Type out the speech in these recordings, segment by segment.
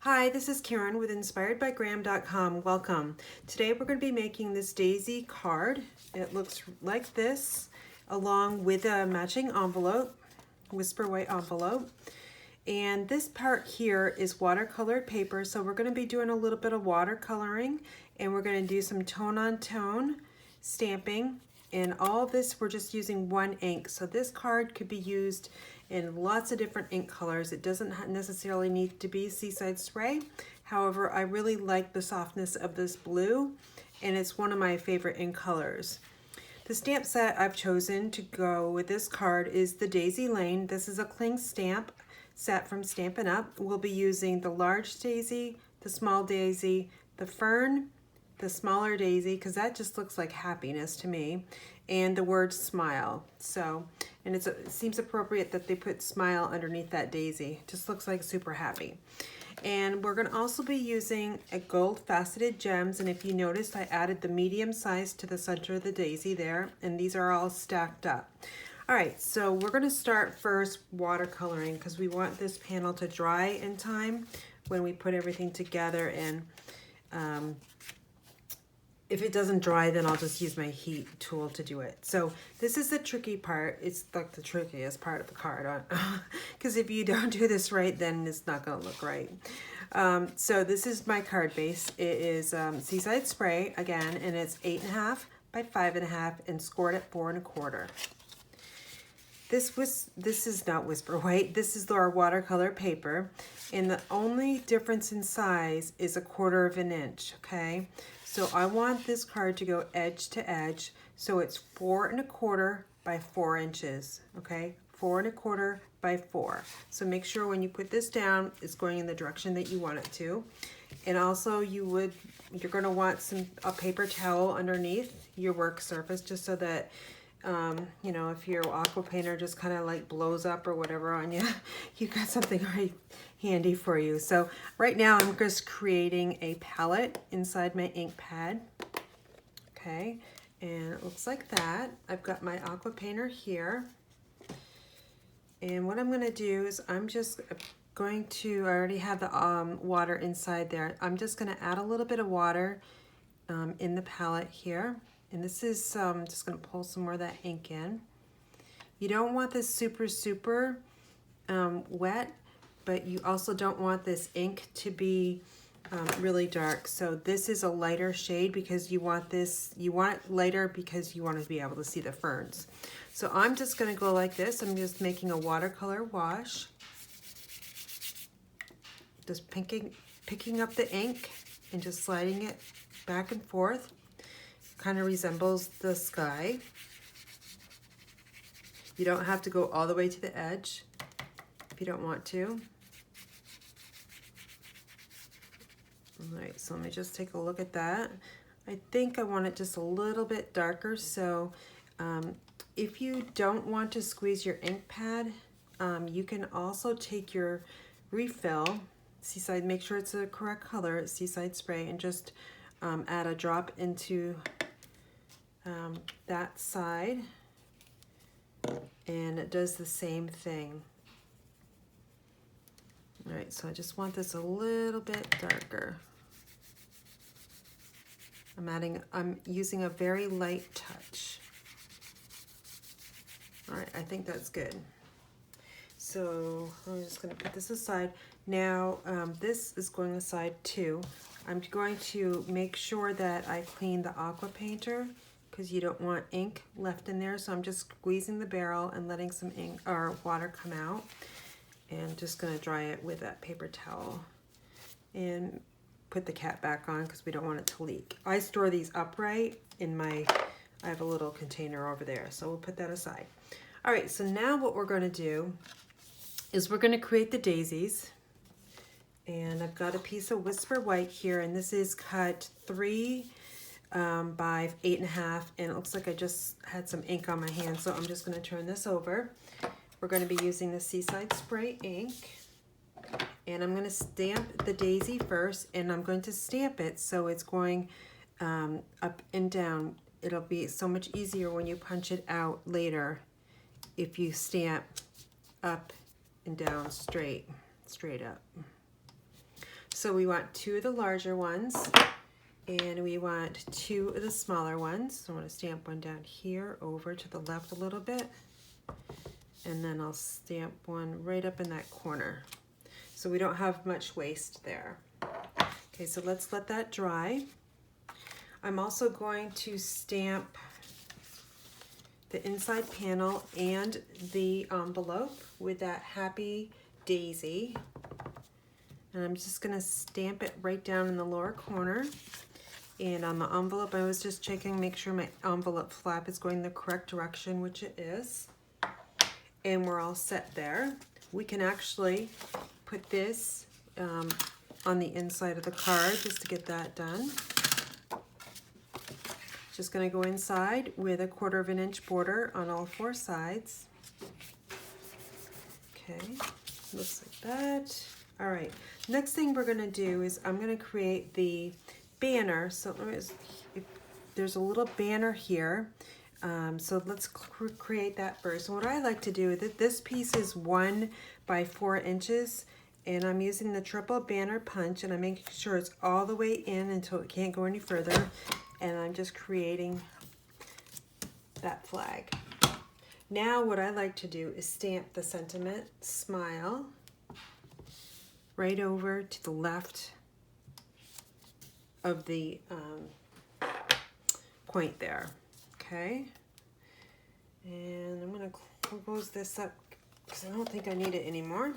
Hi, this is Karen with inspiredbygram.com. Welcome. Today we're going to be making this daisy card. It looks like this, along with a matching envelope, whisper white envelope. And this part here is watercolor paper, so we're going to be doing a little bit of watercoloring, and we're going to do some tone-on-tone stamping. And all this, we're just using one ink. So this card could be used in lots of different ink colors. It doesn't necessarily need to be Seaside Spray. However, I really like the softness of this blue, and it's one of my favorite ink colors. The stamp set I've chosen to go with this card is the Daisy Lane. This is a cling stamp set from Stampin' Up. We'll be using the large daisy, the small daisy, the fern, the smaller daisy, because that just looks like happiness to me, and the word smile. So, and it seems appropriate that they put smile underneath that daisy. Just looks like super happy. And we're going to also be using a gold faceted gems, and if you noticed, I added the medium size to the center of the daisy there, and these are all stacked up. All right, so we're going to start first watercoloring because we want this panel to dry in time when we put everything together, and if it doesn't dry, then I'll just use my heat tool to do it. So this is the tricky part. It's like the trickiest part of the card, because if you don't do this right, then it's not going to look right. So this is my card base. It is Seaside Spray again, and it's 8.5 by 5.5 and scored at 4 1/4. This is not whisper white. This is our watercolor paper, and the only difference in size is 1/4 inch. Okay. So I want this card to go edge to edge, so it's 4 1/4 by 4 inches, okay? 4 1/4 by 4. So make sure when you put this down, it's going in the direction that you want it to. And also you're gonna want a paper towel underneath your work surface, just so that, you know, if your aqua painter just kind of like blows up or whatever on you, you've got something right handy for you. So right now I'm just creating a palette inside my ink pad. Okay, and it looks like that. I've got my aqua painter here. And what I'm gonna do is I'm just going to, I already have the water inside there. I'm just gonna add a little bit of water in the palette here. And this is just gonna pull some more of that ink in. You don't want this super wet, but you also don't want this ink to be really dark. So this is a lighter shade because you want it lighter because you want to be able to see the ferns. So I'm just gonna go like this. I'm just making a watercolor wash. Just picking up the ink and just sliding it back and forth. Kind of resembles the sky. You don't have to go all the way to the edge if you don't want to. All right, so let me just take a look at that. I think I want it just a little bit darker, so if you don't want to squeeze your ink pad, you can also take your refill, Seaside, make sure it's the correct color, it's Seaside Spray, and just add a drop into that side, and it does the same thing. All right, so I just want this a little bit darker. I'm using a very light touch. All right, I think that's good. So I'm just gonna put this aside. Now, this is going aside too. I'm going to make sure that I clean the aqua painter because you don't want ink left in there. So I'm just squeezing the barrel and letting some ink or water come out. And just gonna dry it with that paper towel and put the cap back on because we don't want it to leak. I store these upright in I have a little container over there, so we'll put that aside. All right, so now what we're gonna do is we're gonna create the daisies. And I've got a piece of whisper white here, and this is cut 3 by 8.5, and it looks like I just had some ink on my hand, so I'm just gonna turn this over. We're going to be using the Seaside Spray ink, and I'm going to stamp the daisy first, and I'm going to stamp it so it's going up and down. It'll be so much easier when you punch it out later if you stamp up and down straight up. So we want 2 of the larger ones, and we want 2 of the smaller ones. So I want to stamp one down here over to the left a little bit, and then I'll stamp one right up in that corner. So we don't have much waste there. Okay, so let's let that dry. I'm also going to stamp the inside panel and the envelope with that happy daisy. And I'm just gonna stamp it right down in the lower corner. And on the envelope, I was just checking, make sure my envelope flap is going the correct direction, which it is. And we're all set there. We can actually put this on the inside of the card just to get that done. Just gonna go inside with a 1/4 inch border on all 4 sides. Okay, looks like that. All right, next thing we're gonna do is I'm gonna create the banner. So there's a little banner here. So let's create that first. And what I like to do is that this piece is 1 by 4 inches, and I'm using the triple banner punch, and I'm making sure it's all the way in until it can't go any further. And I'm just creating that flag. Now what I like to do is stamp the sentiment smile right over to the left of the point there. Okay, and I'm gonna close this up because I don't think I need it anymore.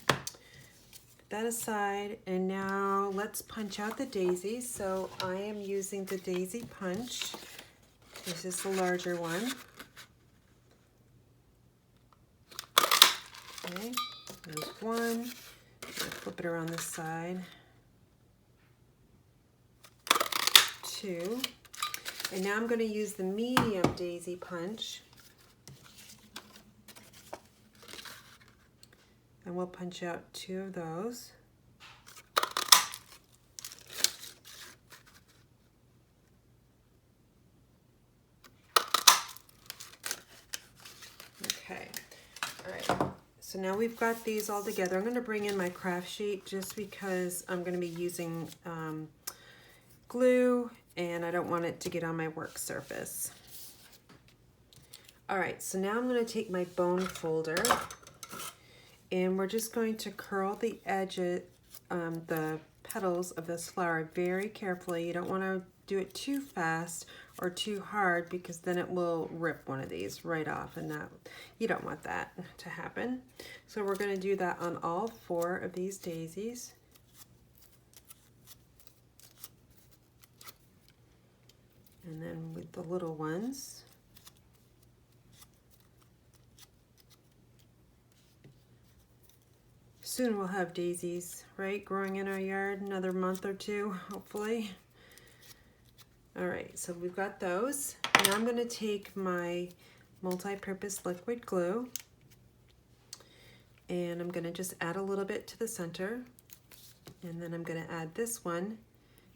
Put that aside, and now let's punch out the daisies. So I am using the daisy punch. This is the larger one. Okay, there's one. Flip it around this side. 2. And now I'm going to use the medium daisy punch. And we'll punch out 2 of those. Okay, all right. So now we've got these all together. I'm going to bring in my craft sheet just because I'm going to be using glue, and I don't want it to get on my work surface. All right, so now I'm going to take my bone folder, and we're just going to curl the edges, the petals of this flower very carefully. You don't want to do it too fast or too hard, because then it will rip one of these right off, and that, you don't want that to happen. So we're going to do that on all 4 of these daisies. And then with the little ones. Soon we'll have daisies, right, growing in our yard, another month or 2, hopefully. All right, so we've got those. Now I'm going to take my multi-purpose liquid glue, and I'm going to just add a little bit to the center, and then I'm going to add this one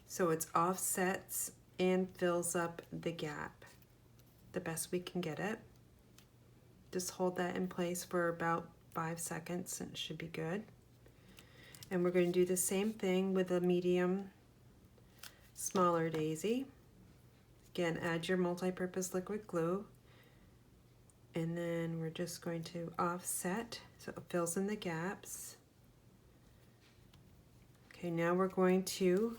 so it's offsets and fills up the gap the best we can get it. Just hold that in place for about 5 seconds and it should be good. And we're going to do the same thing with a medium smaller daisy. Again, add your multi-purpose liquid glue, and then we're just going to offset so it fills in the gaps. Okay, now we're going to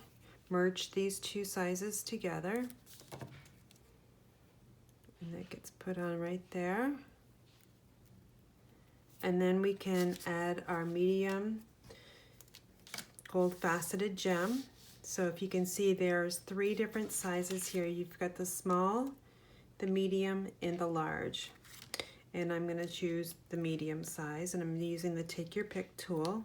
merge these 2 sizes together, and that gets put on right there. And then we can add our medium gold faceted gem. So if you can see, there's 3 different sizes here. You've got the small, the medium, and the large. And I'm going to choose the medium size, and I'm using the Take Your Pick tool.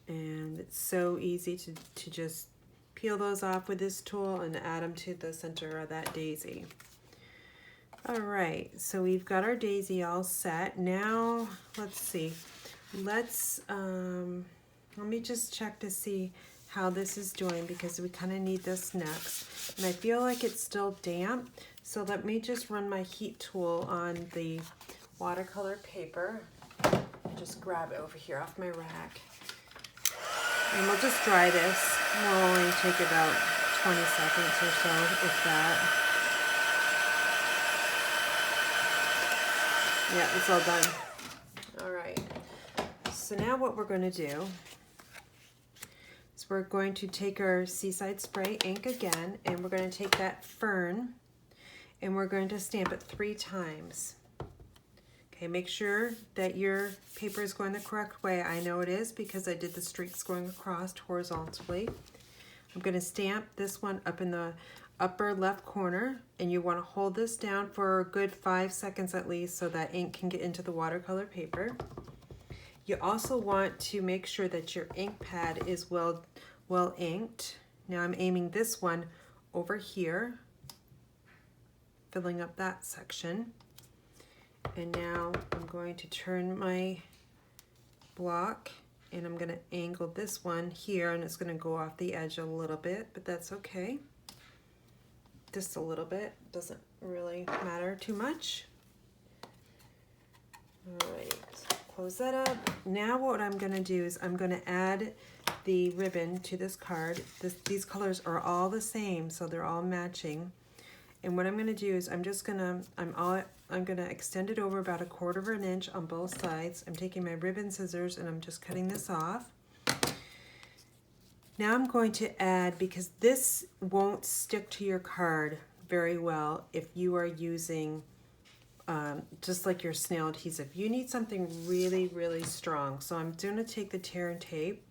And it's so easy to just peel those off with this tool and add them to the center of that daisy. All right, so we've got our daisy all set. Now, let's see. Let me just check to see how this is doing, because we kind of need this next. And I feel like it's still damp, so let me just run my heat tool on the watercolor paper. Just grab it over here off my rack. And we'll just dry this. We'll only take about 20 seconds or so, if that. Yeah, it's all done. All right. So now what we're going to do is we're going to take our Seaside Spray ink again, and we're going to take that Fern, and we're going to stamp it 3 times. Okay, make sure that your paper is going the correct way. I know it is because I did the streaks going across horizontally. I'm going to stamp this one up in the upper left corner, and you want to hold this down for a good 5 seconds at least so that ink can get into the watercolor paper. You also want to make sure that your ink pad is well inked. Now I'm aiming this one over here, filling up that section. And now I'm going to turn my block, and I'm going to angle this one here, and it's going to go off the edge a little bit, but that's okay. Just a little bit, doesn't really matter too much. All right, close that up. Now what I'm going to do is I'm going to add the ribbon to this card. These colors are all the same, so they're all matching. And what I'm going to do is I'm going to extend it over about 1/4 inch on both sides. I'm taking my ribbon scissors and I'm just cutting this off. Now I'm going to add, because this won't stick to your card very well if you are using just like your snail adhesive. You need something really, really strong. So I'm going to take the tear tape,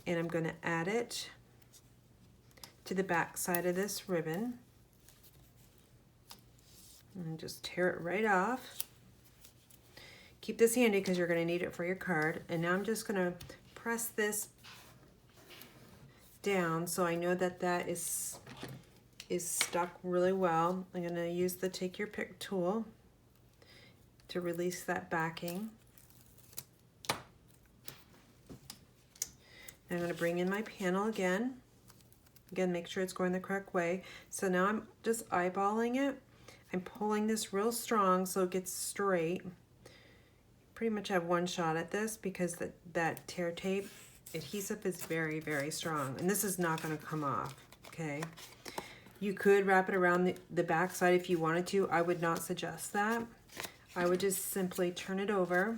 and I'm going to add it to the back side of this ribbon. And just tear it right off. Keep this handy because you're going to need it for your card. And now I'm just going to press this down so I know that that is stuck really well. I'm going to use the Take Your Pick tool to release that backing. I'm going to bring in my panel again. Again, make sure it's going the correct way. So now I'm just eyeballing it. I'm pulling this real strong so it gets straight. Pretty much have one shot at this because that tear tape adhesive is very, very strong. And this is not going to come off, okay? You could wrap it around the back side if you wanted to. I would not suggest that. I would just simply turn it over,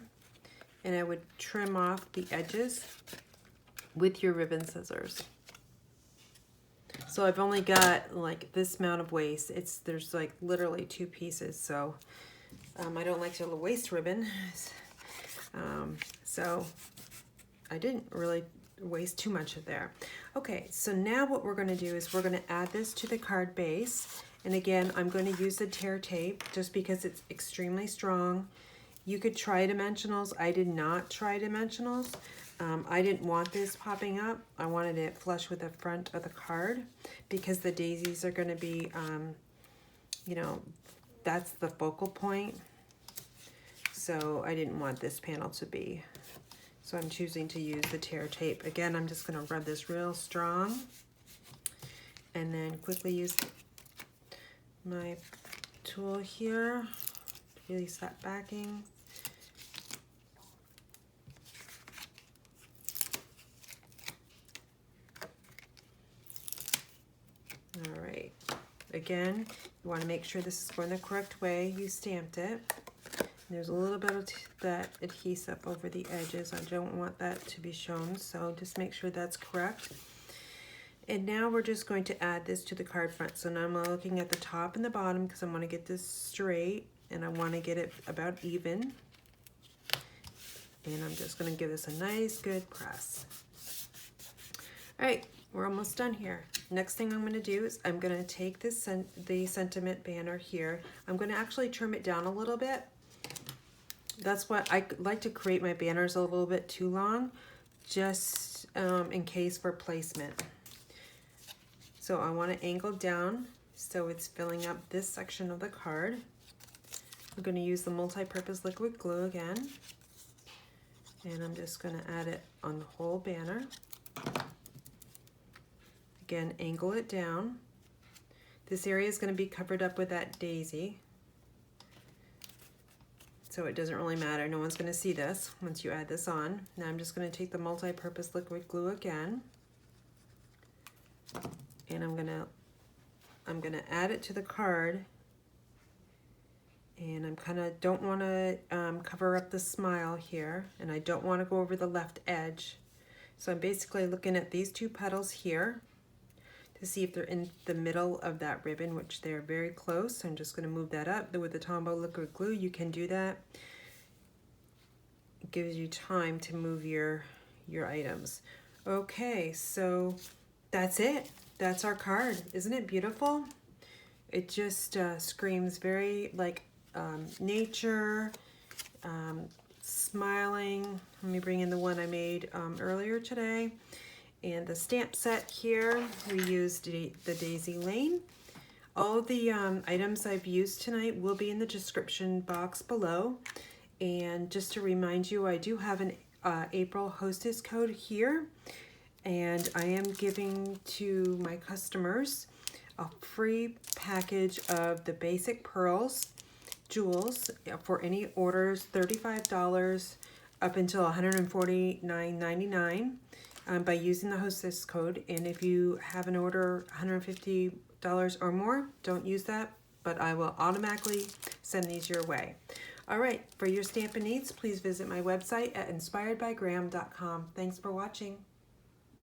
and I would trim off the edges with your ribbon scissors. So I've only got like this amount of waste. There's like literally 2 pieces, so I don't like to waste ribbon. So I didn't really waste too much of there. Okay, so now what we're going to do is we're going to add this to the card base. And again, I'm going to use the tear tape just because it's extremely strong. You could try dimensionals. I did not try dimensionals. I didn't want this popping up. I wanted it flush with the front of the card because the daisies are going to be, you know, that's the focal point. So I didn't want this panel to be. So I'm choosing to use the tear tape. Again, I'm just going to rub this real strong and then quickly use my tool here to release that backing. All right, again, you want to make sure this is going the correct way. You stamped it. There's a little bit of that adhesive over the edges. I don't want that to be shown, so just make sure that's correct. And now we're just going to add this to the card front. So now I'm looking at the top and the bottom because I want to get this straight and I want to get it about even. And I'm just going to give this a nice good press. All right, we're almost done here. Next thing I'm going to do is I'm going to take this the sentiment banner here. I'm going to actually trim it down a little bit. That's why I like to create my banners a little bit too long, just in case for placement. So I want to angle down so it's filling up this section of the card. I'm going to use the multi-purpose liquid glue again, and I'm just going to add it on the whole banner. Again, angle it down. This area is going to be covered up with that daisy. so it doesn't really matter. No one's going to see this once you add this on. Now I'm just going to take the multi-purpose liquid glue again, and I'm gonna add it to the card, and I'm kind of don't want to cover up the smile here, and I don't want to go over the left edge. So I'm basically looking at these two petals here to see if they're in the middle of that ribbon, which they're very close. So I'm just going to move that up. With the Tombow liquid glue, you can do that. It gives you time to move your items. Okay, so that's it. That's our card. Isn't it beautiful? It just screams very like nature, smiling. Let me bring in the one I made earlier today. And the stamp set here, we used the Daisy Lane. All the items I've used tonight will be in the description box below. And just to remind you, I do have an April hostess code here. And I am giving to my customers a free package of the basic pearls jewels for any orders $35 up until $149.99 by using the hostess code. And if you have an order $150 or more, don't use that, but I will automatically send these your way. All right, for your Stampin' needs, please visit my website at inspiredbygraham.com. Thanks for watching.